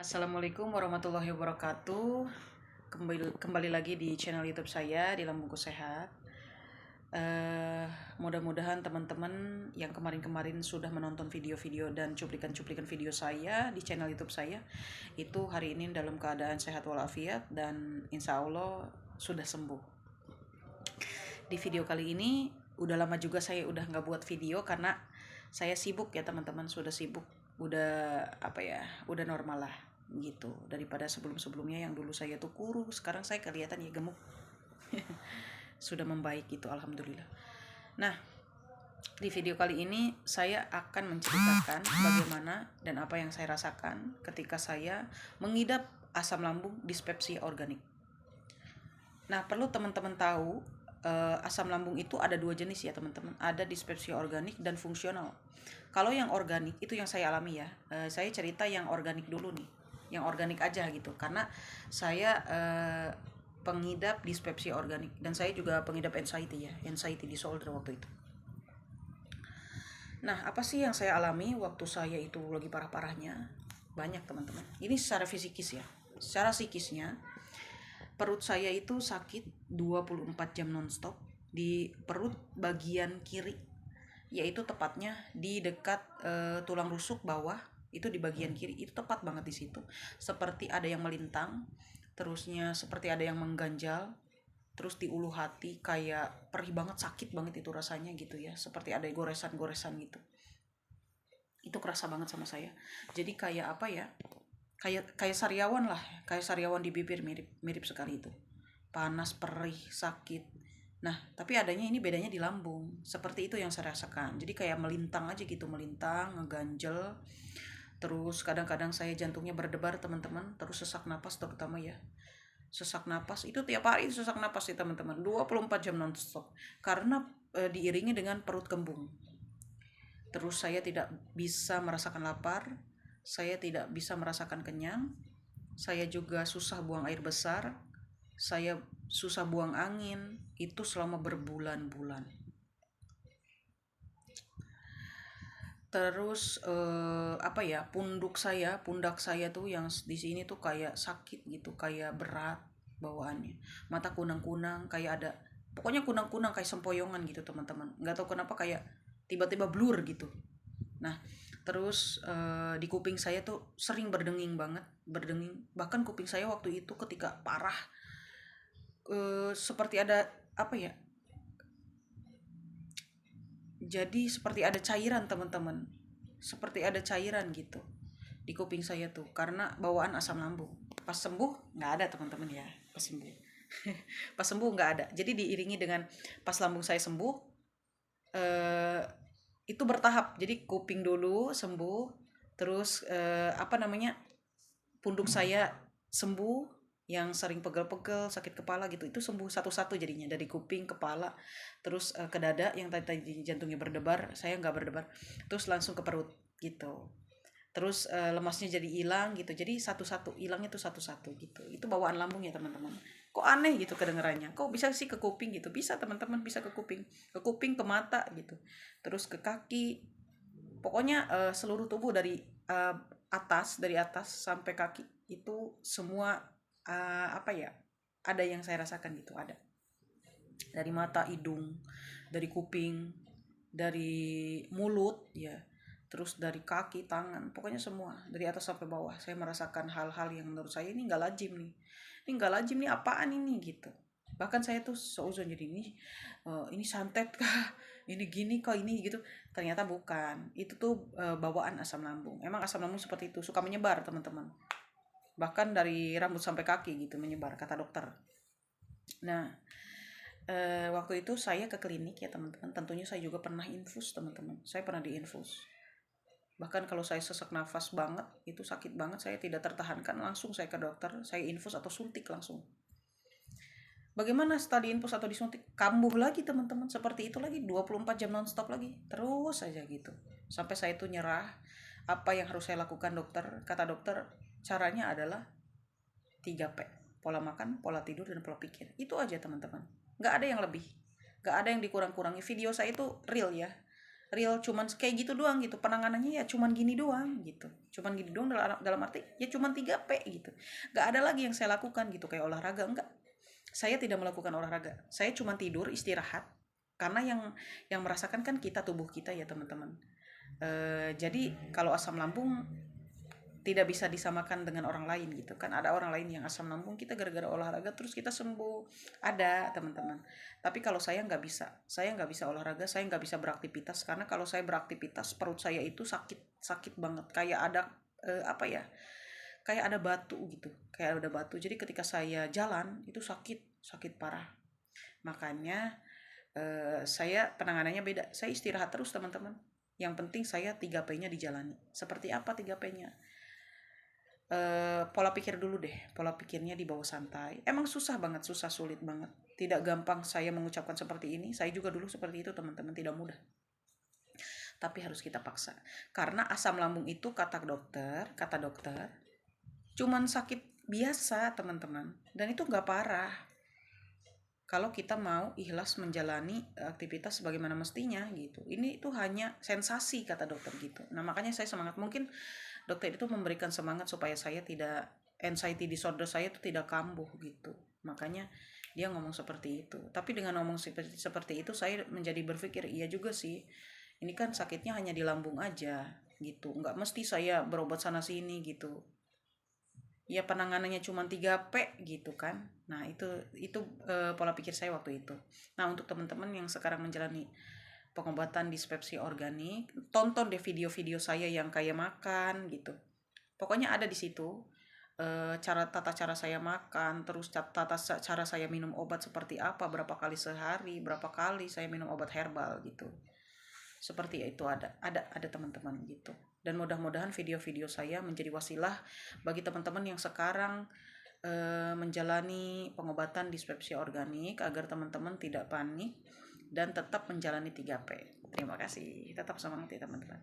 Assalamualaikum warahmatullahi wabarakatuh. Kembali lagi di channel YouTube saya di Lambungku Sehat. Mudah-mudahan teman-teman yang kemarin-kemarin sudah menonton video-video dan cuplikan-cuplikan video saya di channel YouTube saya itu hari ini dalam keadaan sehat walafiat dan insya Allah sudah sembuh. Di video kali ini udah lama juga saya udah nggak buat video karena saya sibuk ya teman-teman, sudah sibuk, udah udah normal lah gitu daripada sebelum-sebelumnya yang dulu saya tuh kurus, sekarang saya kelihatan ya gemuk. Sudah membaik gitu, alhamdulillah. Nah, di video kali ini saya akan menceritakan bagaimana dan apa yang saya rasakan ketika saya mengidap asam lambung dispepsia organik. Nah, perlu teman-teman tahu, asam lambung itu ada dua jenis ya teman-teman, ada dispepsia organik dan fungsional. Kalau yang organik itu yang saya alami ya, saya cerita yang organik dulu nih, yang organik aja gitu, karena saya pengidap dispepsia organik dan saya juga pengidap anxiety disorder waktu itu. Nah, apa sih yang saya alami waktu saya itu lagi parah-parahnya? Banyak teman-teman. Ini secara fisikis ya. Secara psikisnya, perut saya itu sakit 24 jam nonstop di perut bagian kiri, yaitu tepatnya di dekat tulang rusuk bawah, itu di bagian kiri, itu tepat banget di situ. Seperti ada yang melintang, terusnya seperti ada yang mengganjal, terus di ulu hati kayak perih banget, sakit banget itu rasanya gitu ya, seperti ada goresan-goresan gitu. Itu kerasa banget sama saya. Jadi kayak apa ya? Kayak sariawan lah, kayak sariawan di bibir, mirip sekali itu. Panas, perih, sakit. Nah, tapi adanya ini bedanya di lambung. Seperti itu yang saya rasakan. Jadi kayak melintang aja gitu, melintang, ngeganjel. Terus kadang-kadang saya jantungnya berdebar, teman-teman. Terus sesak napas terutama ya. Sesak napas itu tiap hari sesak napas sih teman-teman, 24 jam nonstop. Karena diiringi dengan perut kembung. Terus saya tidak bisa merasakan lapar, saya tidak bisa merasakan kenyang, saya juga susah buang air besar, saya susah buang angin, itu selama berbulan-bulan. Terus pundak saya tuh yang di sini tuh kayak sakit gitu, kayak berat bawaannya. Mata kunang-kunang, kayak ada, pokoknya kunang-kunang kayak sempoyongan gitu teman-teman. Nggak tahu kenapa kayak tiba-tiba blur gitu. Nah, terus di kuping saya tuh sering berdenging banget, berdenging. Bahkan kuping saya waktu itu ketika parah, seperti ada apa ya? Jadi seperti ada cairan teman-teman, seperti ada cairan gitu di kuping saya tuh karena bawaan asam lambung. Pas sembuh nggak ada teman-teman ya, pas sembuh. Pas sembuh nggak ada. Jadi diiringi dengan pas lambung saya sembuh, eh, itu bertahap. Jadi kuping dulu sembuh, terus punduk saya sembuh, yang sering pegel-pegel sakit kepala gitu itu sembuh satu-satu jadinya, dari kuping, kepala, terus ke dada yang tadi jantungnya berdebar, saya nggak berdebar, terus langsung ke perut gitu. Terus lemasnya jadi hilang gitu, jadi satu-satu hilangnya tuh satu-satu gitu. Itu bawaan lambung ya teman-teman. Kok aneh gitu kedengarannya, kok bisa sih ke kuping gitu? Bisa teman-teman, bisa ke kuping, ke mata gitu, terus ke kaki, pokoknya seluruh tubuh uh, dari atas sampai kaki itu semua, ada yang saya rasakan gitu, ada dari mata, hidung, dari kuping, dari mulut ya, terus dari kaki, tangan, pokoknya semua dari atas sampai bawah saya merasakan hal-hal yang menurut saya ini nggak lazim nih, apaan ini gitu. Bahkan saya tuh seuzon, jadi ini santet kah, ini gini kok, ini gitu. Ternyata bukan, itu tuh bawaan asam lambung. Emang asam lambung seperti itu, suka menyebar teman-teman, bahkan dari rambut sampai kaki gitu menyebar kata dokter. Nah, waktu itu saya ke klinik ya teman-teman, tentunya saya juga pernah infus teman-teman, saya pernah diinfus. Bahkan kalau saya sesak nafas banget, itu sakit banget, saya tidak tertahankan, langsung saya ke dokter, saya infus atau suntik langsung. Bagaimana setelah diinfus atau disuntik? Kambuh lagi teman-teman, seperti itu lagi, 24 jam nonstop lagi, terus saja gitu. Sampai saya itu nyerah, apa yang harus saya lakukan dokter? Kata dokter, caranya adalah 3P, pola makan, pola tidur, dan pola pikir. Itu aja teman-teman, nggak ada yang lebih, nggak ada yang dikurang-kurangi. Video saya itu real ya, real cuman kayak gitu doang gitu, penanganannya ya cuman gini doang gitu, cuman gini doang dalam arti ya cuman 3P gitu, nggak ada lagi yang saya lakukan gitu kayak olahraga, enggak, saya tidak melakukan olahraga, saya cuma tidur istirahat, karena yang merasakan kan kita, tubuh kita ya teman-teman. Jadi kalau asam lambung tidak bisa disamakan dengan orang lain gitu kan, ada orang lain yang asam lambung kita gara-gara olahraga terus kita sembuh, ada teman-teman. Tapi kalau saya nggak bisa olahraga, saya nggak bisa beraktivitas, karena kalau saya beraktivitas perut saya itu sakit sakit banget, kayak ada apa ya, kayak ada batu gitu, kayak ada batu, jadi ketika saya jalan itu sakit sakit parah. Makanya saya penanganannya beda, saya istirahat terus teman-teman, yang penting saya 3P-nya dijalani. Seperti apa 3P-nya? Pola pikir dulu deh, pola pikirnya dibawa santai, emang susah banget, susah sulit banget, tidak gampang saya mengucapkan seperti ini, saya juga dulu seperti itu teman-teman, tidak mudah, tapi harus kita paksa, karena asam lambung itu kata dokter cuman sakit biasa teman-teman, dan itu nggak parah kalau kita mau ikhlas menjalani aktivitas sebagaimana mestinya gitu. Ini itu hanya sensasi kata dokter gitu. Nah makanya saya semangat, mungkin dokter itu memberikan semangat supaya saya tidak, anxiety disorder saya itu tidak kambuh gitu. Makanya dia ngomong seperti itu. Tapi dengan ngomong seperti itu saya menjadi berpikir iya juga sih. Ini kan sakitnya hanya di lambung aja gitu. Nggak mesti saya berobat sana sini gitu. Ya penanganannya cuma 3P gitu kan. Nah itu pola pikir saya waktu itu. Nah untuk teman-teman yang sekarang menjalani pengobatan dispepsia organik, tonton deh video-video saya yang kayak makan gitu, pokoknya ada di situ, tata cara saya makan, terus cara saya minum obat seperti apa, berapa kali sehari, berapa kali saya minum obat herbal gitu, seperti itu, ada teman-teman gitu. Dan mudah-mudahan video-video saya menjadi wasilah bagi teman-teman yang sekarang menjalani pengobatan dispepsia organik, agar teman-teman tidak panik dan tetap menjalani 3P. Terima kasih, tetap semangat ya teman-teman.